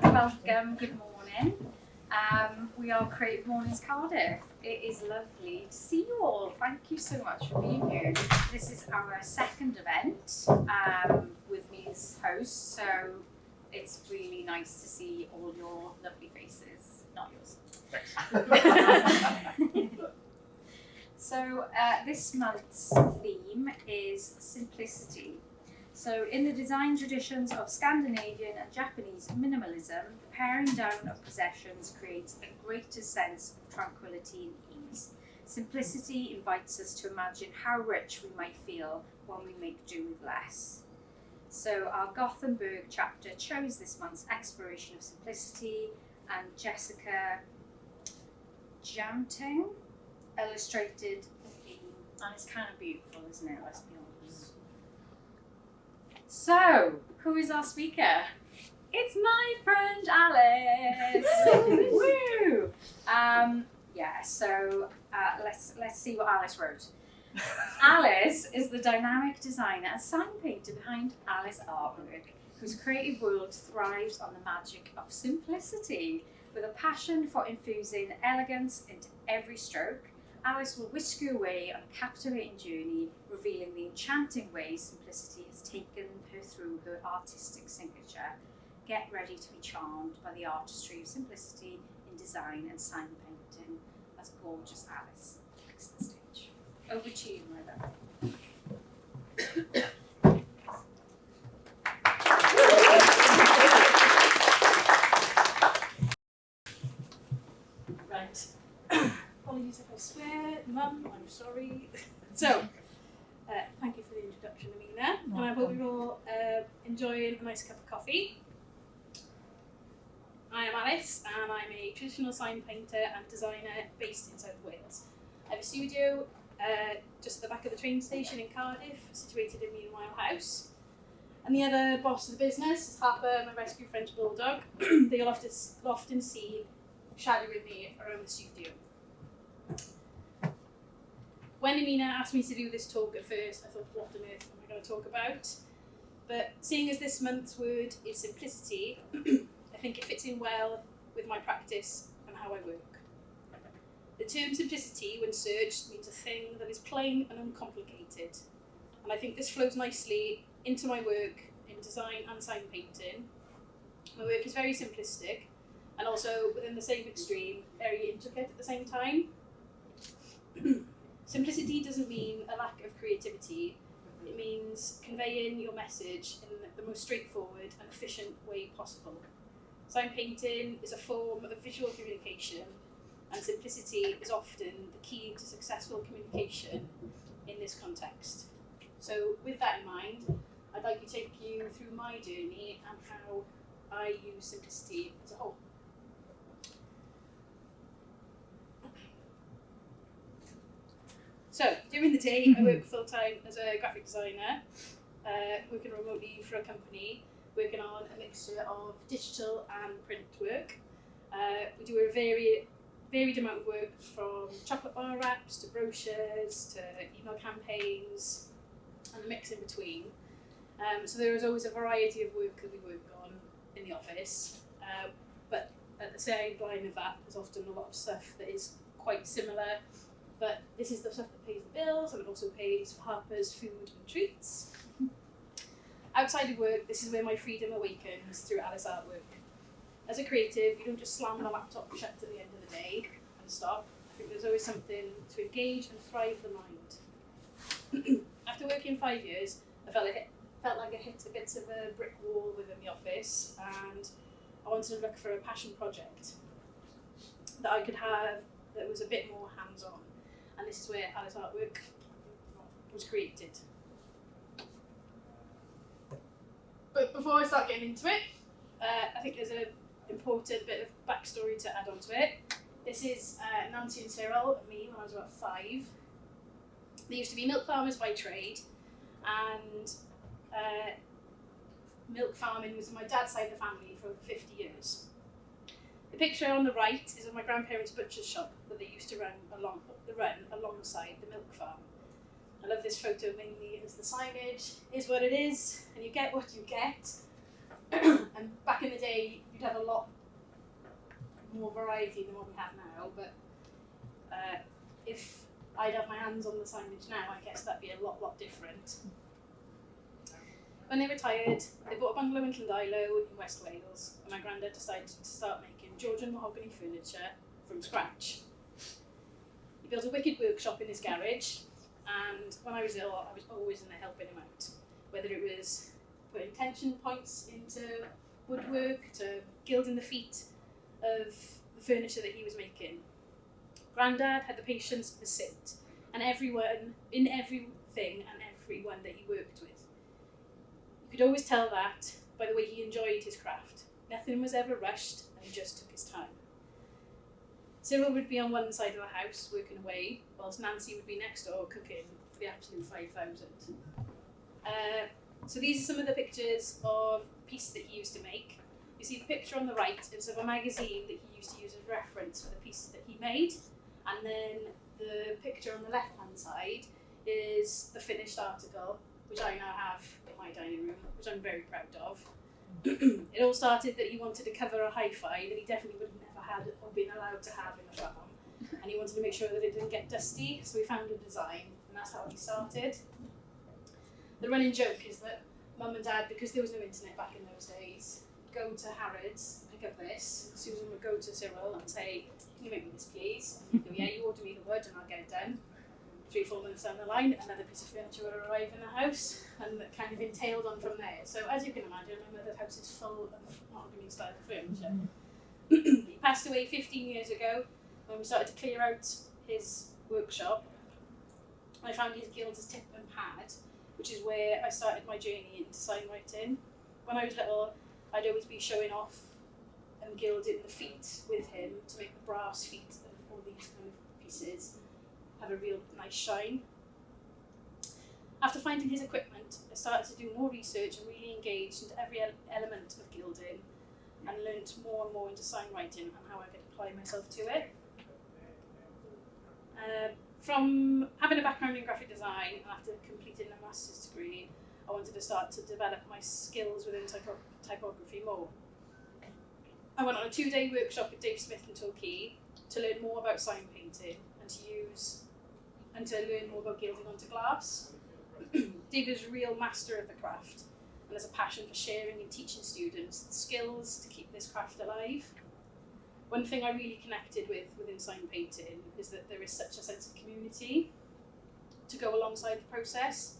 Welcome, good morning. We are Creative Mornings Cardiff. It is lovely to see you all. Thank you so much for being here. This is our second event with me as host, so it's really nice to see all your lovely faces, not yours. Thanks. So this month's theme is simplicity. So in the design traditions of Scandinavian and Japanese minimalism, the paring down of possessions creates a greater sense of tranquility and ease. Simplicity invites us to imagine how rich we might feel when we make do with less. So our Gothenburg chapter chose this month's exploration of simplicity, and Jessica Jamting illustrated the theme. And it's kind of beautiful, isn't it? Let's be honest. So, who is our speaker? It's my friend Alice. Woo! Let's see what Alice wrote. Alice is the dynamic designer and sign painter behind Alice Artwork, whose creative world thrives on the magic of simplicity. With a passion for infusing elegance into every stroke, Alice will whisk you away on a captivating journey, revealing the enchanting way simplicity has taken her through her artistic signature. Get ready to be charmed by the artistry of simplicity in design and sign painting as gorgeous Alice takes the stage. Over to you, my love. Right. Apologies if I swear, Mum, I'm sorry. So, thank you for the introduction, Amina. And I hope you're all enjoying a nice cup of coffee. I am Alice, and I'm a traditional sign painter and designer based in South Wales. I have a studio just at the back of the train station in Cardiff, situated in Meanwhile House. And the other boss of the business is Harper, my rescue French bulldog. They'll often see shadowing me around the studio. When Amina asked me to do this talk at first, I thought, what on earth am I going to talk about? But seeing as this month's word is simplicity, I think it fits in well with my practice and how I work. The term simplicity, when searched, means a thing that is plain and uncomplicated. And I think this flows nicely into my work in design and sign painting. My work is very simplistic, and also within the same extreme, very intricate at the same time. Simplicity doesn't mean a lack of creativity. It means conveying your message in the most straightforward and efficient way possible. Sign painting is a form of visual communication, and simplicity is often the key to successful communication in this context. So with that in mind, I'd like to take you through my journey and how I use simplicity as a whole. So, during the day, I work full-time as a graphic designer, working remotely for a company, working on a mixture of digital and print work. We do a varied amount of work, from chocolate bar wraps to brochures to email campaigns, and a mix in between. So there is always a variety of work that we work on in the office, but at the sideline of that, there's often a lot of stuff that is quite similar. But this is the stuff that pays the bills, and it also pays for Harper's food and treats. Outside of work, this is where my freedom awakens through Alice Artwork. As a creative, you don't just slam the laptop shut at the end of the day and stop. I think there's always something to engage and thrive the mind. After working 5 years, I felt like I hit a bit of a brick wall within the office, and I wanted to look for a passion project that I could have that was a bit more hands-on. And this is where Alice Artwork was created. But before I start getting into it, I think there's an important bit of backstory to add on to it. This is Nancy and Cyril and me when I was about 5. They used to be milk farmers by trade, and milk farming was in my dad's side of the family for over 50 years. The picture on the right is of my grandparents' butcher's shop that they used to run alongside the milk farm. I love this photo mainly as the signage is what it is, and you get what you get. And back in the day, you'd have a lot more variety than what we have now, but if I'd have my hands on the signage now, I guess that'd be a lot different. When they retired, they bought a bungalow in Llandilo in West Wales, and my granddad decided to start making Georgian mahogany furniture from scratch. He built a wicked workshop in his garage, and when I was ill, I was always in there helping him out, whether it was putting tension points into woodwork to gilding the feet of the furniture that he was making. Grandad had the patience of a saint, and everyone, in everything and everyone that he worked with. You could always tell that by the way he enjoyed his craft. Nothing was ever rushed, and he just took his time. Cyril would be on one side of the house working away, whilst Nancy would be next door cooking for the absolute 5,000. So these are some of the pictures of pieces that he used to make. You see the picture on the right is of a magazine that he used to use as reference for the pieces that he made, and then the picture on the left-hand side is the finished article, which I now have in my dining room, which I'm very proud of. It all started that he wanted to cover a hi-fi that he definitely would have never had or been allowed to have in a farm, and he wanted to make sure that it didn't get dusty, so we found a design, and that's how he started. The running joke is that Mum and Dad, because there was no internet back in those days, go to Harrods, pick up this. Susan would go to Cyril and say, "Can you make me this, please?" And he'd go, "Yeah, you order me the wood and I'll get it done." 3-4 months down the line, another piece of furniture would arrive in the house, and that kind of entailed on from there. So as you can imagine, my mother's house is full of mahogany style furniture. He passed away 15 years ago when we started to clear out his workshop. I found his gilder's tip and pad, which is where I started my journey into sign writing. When I was little, I'd always be showing off and gilding the feet with him to make the brass feet of all these kind of pieces have a real nice shine. After finding his equipment, I started to do more research and really engaged into every element of gilding, and learned more and more into sign writing and how I could apply myself to it. From having a background in graphic design and after completing a master's degree, I wanted to start to develop my skills within typography more. I went on a 2-day workshop with Dave Smith in Torquay to learn more about sign painting and to learn more about gilding onto glass. Dave is a real master of the craft and has a passion for sharing and teaching students the skills to keep this craft alive. One thing I really connected with within sign painting is that there is such a sense of community to go alongside the process.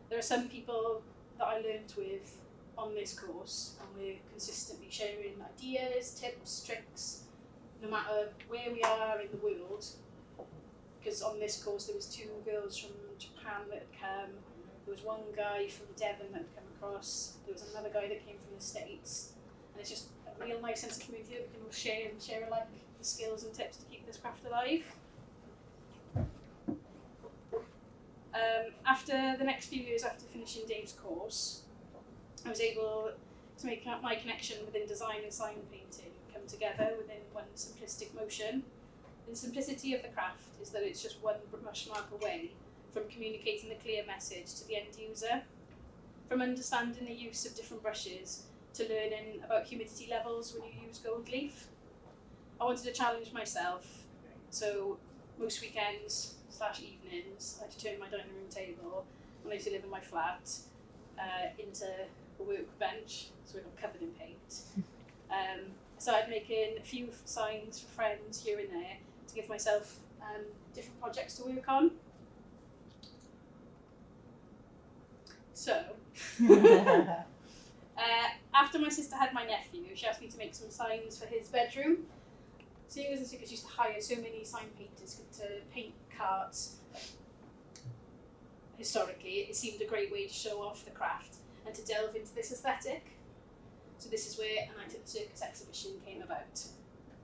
There are some people that I learnt with on this course, and we're consistently sharing ideas, tips, tricks, no matter where we are in the world. Because on this course there was 2 girls from Japan that had come, there was one guy from Devon that had come across, there was another guy that came from the States, and it's just a real nice sense of community that we can all share alike the skills and tips to keep this craft alive. After the next few years after finishing Dave's course, I was able to make my connection within design and sign painting come together within one simplistic motion. The simplicity of the craft is that it's just one brush mark away from communicating the clear message to the end user, from understanding the use of different brushes to learning about humidity levels when you use gold leaf. I wanted to challenge myself, so most weekends / evenings I had to turn my dining room table when I used to live in my flat into a workbench, so it got covered in paint. I started making a few signs for friends here and there to give myself different projects to work on. So, after my sister had my nephew, she asked me to make some signs for his bedroom. Seeing as the Stickers used to hire so many sign painters to paint carts, historically, it seemed a great way to show off the craft and to delve into this aesthetic. So So this is where A Night at the Circus exhibition came about.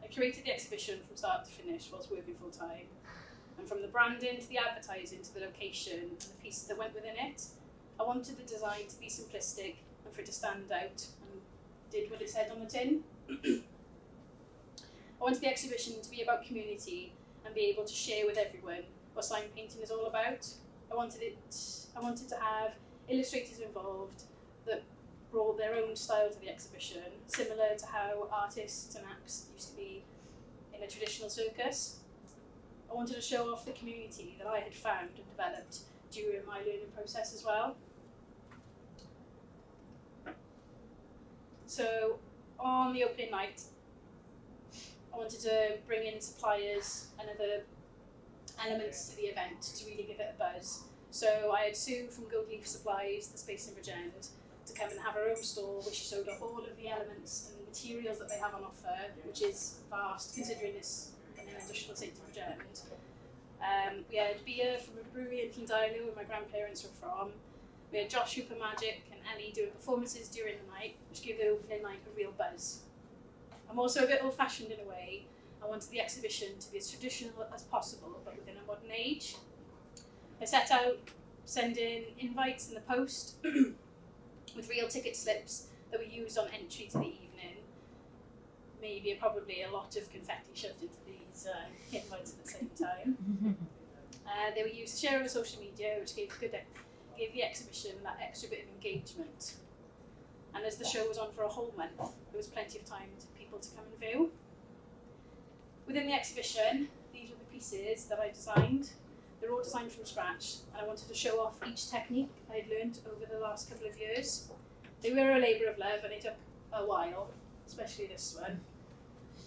I curated the exhibition from start to finish whilst working full time. And from the branding to the advertising to the location and the pieces that went within it, I wanted the design to be simplistic and for it to stand out, and did what it said on the tin. I wanted the exhibition to be about community and be able to share with everyone what sign painting is all about. I wanted to have illustrators involved that brought their own style to the exhibition, similar to how artists and acts used to be in a traditional circus. I wanted to show off the community that I had found and developed during my learning process as well. So on the opening night, I wanted to bring in suppliers and other elements to the event to really give it a buzz. So I had Sue from Gold Leaf Supplies, the space in Bridgend, to come and have her own stall where she showed off all of the elements and materials that they have on offer, which is vast considering it's in an industrial estate in Bridgend. We had beer from a brewery in Llandilo where my grandparents were from. We had Josh Hooper Magic and Ellie doing performances during the night, which gave the opening night a real buzz. I'm also a bit old-fashioned in a way. I wanted the exhibition to be as traditional as possible, but within a modern age. I set out sending invites in the post with real ticket slips that were used on entry to the evening. Probably a lot of confetti shoved into these invites at the same time. They were used to share over social media, which gave the exhibition that extra bit of engagement. And as the show was on for a whole month, there was plenty of time for people to come and view. Within the exhibition, these were the pieces that I designed. They're all designed from scratch, and I wanted to show off each technique I'd learned over the last couple of years. They were a labour of love, and they took a while, especially this one.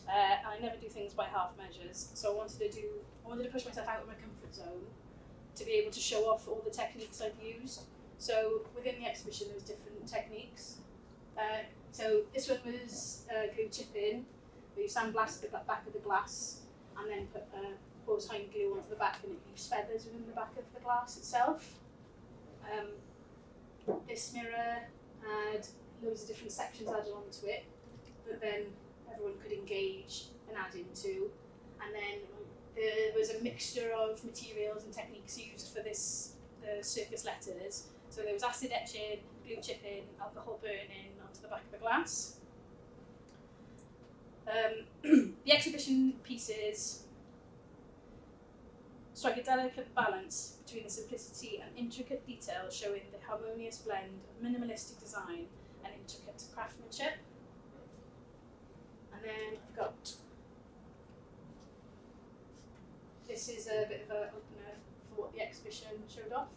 I never do things by half measures, so I wanted to push myself out of my comfort zone to be able to show off all the techniques I've used. So within the exhibition, there was different techniques. So this one was glue chipping, where you sandblast the back of the glass and then put porcelain glue onto the back, and it leaves feathers within the back of the glass itself. This mirror had loads of different sections added onto it that then everyone could engage and add into. And then there was a mixture of materials and techniques used for the circus letters. So there was acid etching, glue chipping, alcohol burning onto the back of the glass. The exhibition pieces strike a delicate balance between the simplicity and intricate detail, showing the harmonious blend of minimalistic design and intricate craftsmanship. And then I've got, this is a bit of an opener for what the exhibition showed off.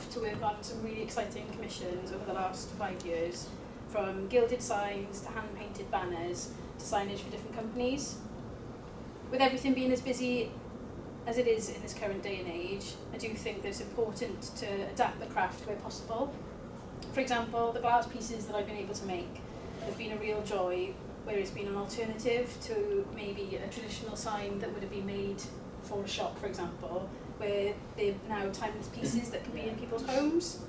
enough to work on some really exciting commissions over the last 5 years, from gilded signs to hand-painted banners to signage for different companies. With everything being as busy as it is in this current day and age, I do think that it's important to adapt the craft where possible. For example, the glass pieces that I've been able to make have been a real joy, where it's been an alternative to maybe a traditional sign that would have been made for a shop, for example, where they're now timeless pieces that can be in people's homes.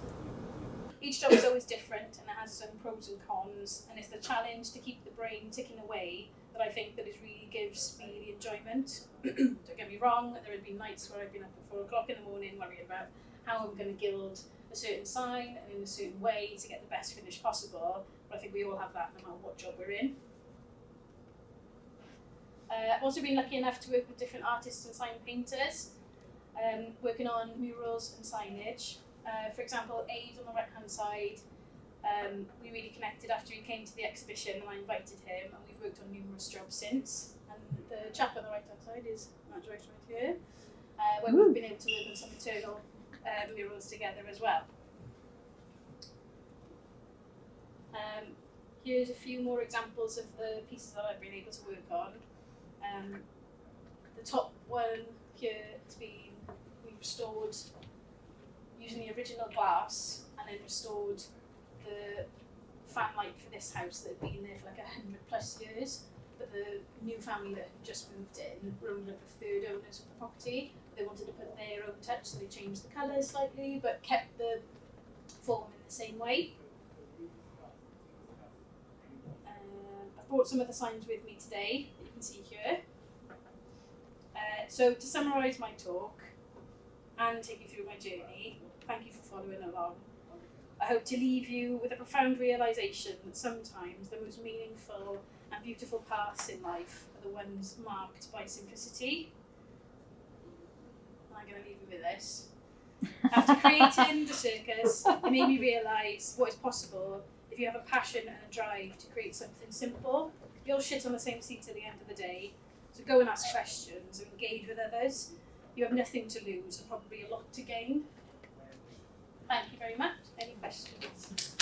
Each job is always different and it has its own pros and cons, and it's the challenge to keep the brain ticking away that I think that it really gives me the enjoyment. Don't get me wrong, there have been nights where I've been up at 4 o'clock in the morning worrying about how I'm going to gild a certain sign and in a certain way to get the best finish possible, but I think we all have that no matter what job we're in. I've also been lucky enough to work with different artists and sign painters, working on murals and signage. For example, Aid on the right hand side, we really connected after he came to the exhibition and I invited him, and we've worked on numerous jobs since. And the chap on the right hand side is Matt right here, where we've been able to work on some internal murals together as well. Here's a few more examples of the pieces that I've been able to work on. The top one here has been, we restored using the original glass and then restored the fan light for this house that had been there for like 100+ years. But the new family that had just moved in were only the preferred owners of the property. They wanted to put their own touch, so they changed the colours slightly but kept the form in the same way. I've brought some of the signs with me today that you can see here. So to summarise my talk and take you through my journey, thank you for following along. I hope to leave you with a profound realisation that sometimes the most meaningful and beautiful paths in life are the ones marked by simplicity. And I'm going to leave you with this. After creating the circus, it made me realise what is possible if you have a passion and a drive to create something simple. You'll sit on the same seat at the end of the day, so go and ask questions and engage with others. You have nothing to lose and probably a lot to gain. Thank you very much. Any questions?